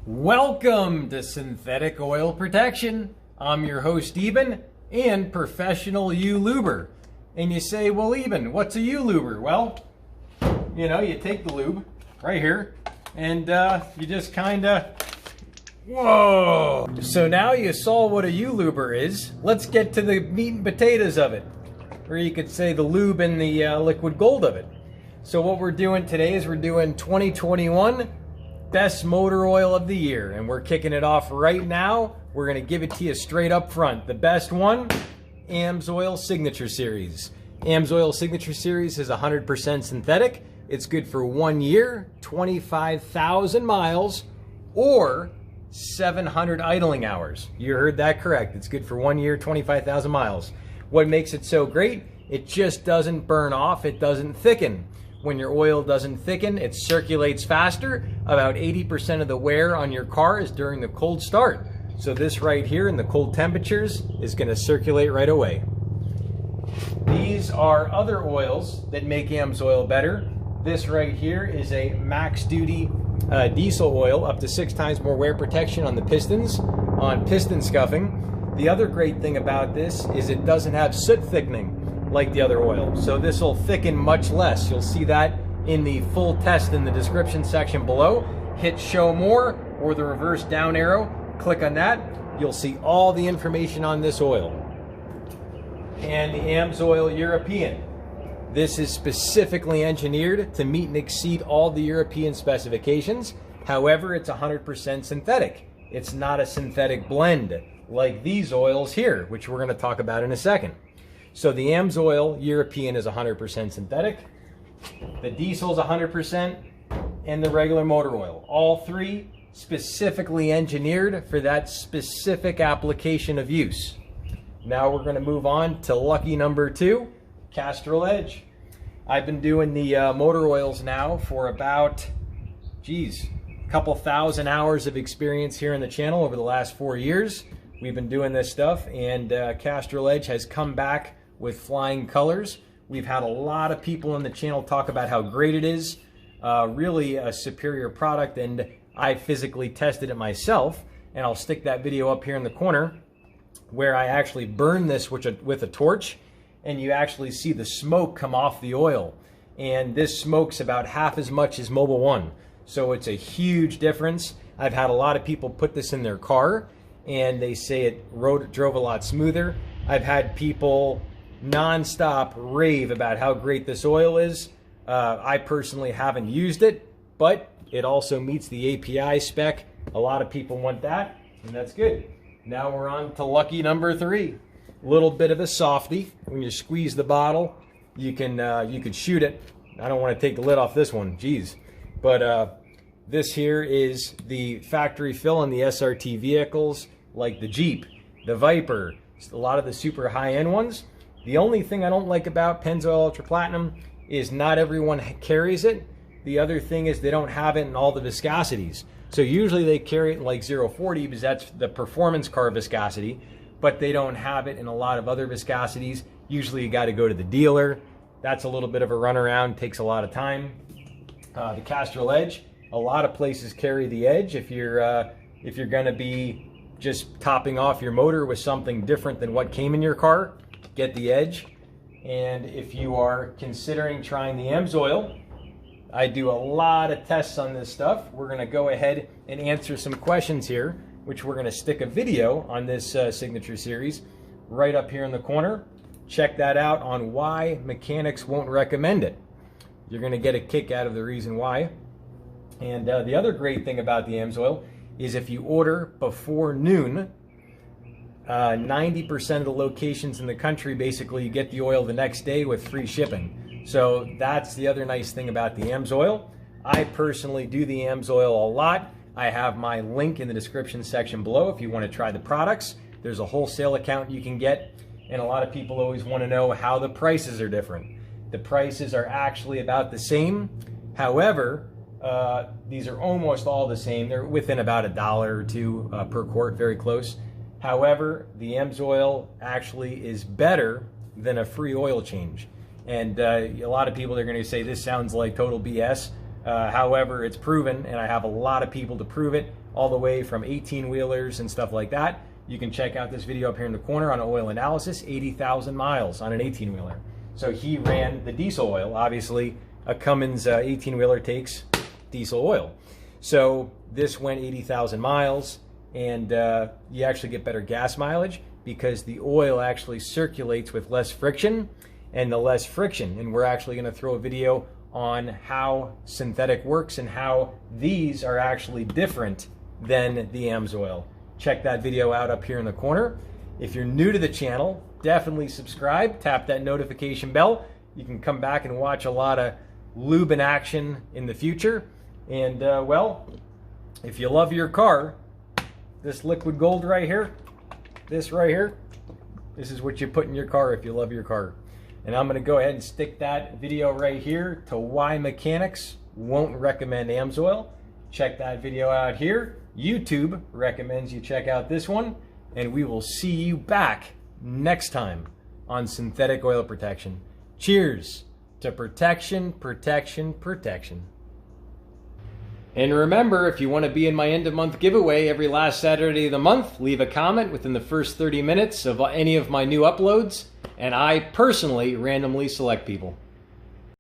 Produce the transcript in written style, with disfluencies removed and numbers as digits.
Welcome to Synthetic Oil Protection. I'm your host Eben and professional YouLubher. And you say, well Eben, what's a YouLubher? Well, you know, you take the lube right here and you just whoa! So now you saw what a YouLubher is. Let's get to the meat and potatoes of it. Or you could say the lube and the liquid gold of it. So what we're doing today is we're doing 2021 Best Motor Oil of the Year, and we're kicking it off right now. We're going to give it to you straight up front. The best one, AMSOIL Signature Series. AMSOIL Signature Series is 100% synthetic. It's good for 1 year, 25,000 miles, or 700 idling hours. You heard that correct. It's good for 1 year, 25,000 miles. What makes it so great? It just doesn't burn off. It doesn't thicken. When your oil doesn't thicken, it circulates faster. About 80% of the wear on your car is during the cold start. So this right here in the cold temperatures is going to circulate right away. These are other oils that make AMSOIL better. This right here is a max duty diesel oil, up to 6 times more wear protection on the pistons, on piston scuffing. The other great thing about this is it doesn't have soot thickening like the other oil. So this will thicken much less. You'll see that in the full test in the description section below. Hit show more or the reverse down arrow. Click on that. You'll see all the information on this oil. And the AMSOIL European. This is specifically engineered to meet and exceed all the European specifications. However, it's 100% synthetic. It's not a synthetic blend like these oils here, which we're going to talk about in a second. So the AMSOIL European is 100% synthetic, the diesel is 100%, and the regular motor oil. All three specifically engineered for that specific application of use. Now we're going to move on to lucky number 2, Castrol Edge. I've been doing the motor oils now for about, a couple thousand hours of experience here on the channel over the last 4 years. We've been doing this stuff, and Castrol Edge has come back with flying colors. We've had a lot of people on the channel talk about how great it is, really a superior product, and I physically tested it myself, and I'll stick that video up here in the corner where I actually burn this with a torch, and you actually see the smoke come off the oil, and this smokes about half as much as Mobil 1, so it's a huge difference. I've had a lot of people put this in their car and they say it drove a lot smoother. I've had people non-stop rave about how great this oil is. I personally haven't used it, but it also meets the API spec. A lot of people want that, and that's good. Now we're on to lucky number 3. A little bit of a softie. When you squeeze the bottle, you can shoot it. I don't want to take the lid off this one, but this here is the factory fill on the SRT vehicles like the Jeep, the Viper, a lot of the super high-end ones. The only thing I don't like about Pennzoil Ultra Platinum is not everyone carries it. The other thing is they don't have it in all the viscosities. So usually they carry it in like 040 because that's the performance car viscosity, but they don't have it in a lot of other viscosities. Usually you got to go to the dealer. That's a little bit of a runaround, takes a lot of time. The Castrol Edge, a lot of places carry the Edge if you're going to be just topping off your motor with something different than what came in your car. Get the Edge. And if you are considering trying the AMSOIL, I do a lot of tests on this stuff. We're going to go ahead and answer some questions here, which we're going to stick a video on this Signature Series right up here in the corner. Check that out on why mechanics won't recommend it. You're going to get a kick out of the reason why. And the other great thing about the AMSOIL is if you order before noon, 90% of the locations in the country, basically you get the oil the next day with free shipping. So that's the other nice thing about the AMSOIL. I personally do the AMSOIL a lot. I have my link in the description section below if you want to try the products. There's a wholesale account you can get, and a lot of people always want to know how the prices are different. The prices are actually about the same. However, these are almost all the same. They're within about $1 or $2 per quart, very close. However, the AMSOIL actually is better than a free oil change. And a lot of people are going to say this sounds like total BS. However, it's proven, and I have a lot of people to prove it, all the way from 18-wheelers and stuff like that. You can check out this video up here in the corner on oil analysis, 80,000 miles on an 18-wheeler. So he ran the diesel oil. Obviously, a Cummins 18-wheeler takes diesel oil. So this went 80,000 miles, and you actually get better gas mileage because the oil actually circulates with less friction, and the less friction. And we're actually going to throw a video on how synthetic works and how these are actually different than the AMSOIL. Check that video out up here in the corner. If you're new to the channel, definitely subscribe, tap that notification bell. You can come back and watch a lot of lube in action in the future. And well, if you love your car, this liquid gold right here, this right here, this is what you put in your car if you love your car. And I'm going to go ahead and stick that video right here to why mechanics won't recommend AMSOIL. Check that video out here. YouTube recommends you check out this one. And we will see you back next time on synthetic oil protection. Cheers to protection, protection, protection. And remember, if you want to be in my end of month giveaway every last Saturday of the month, leave a comment within the first 30 minutes of any of my new uploads, and I personally randomly select people.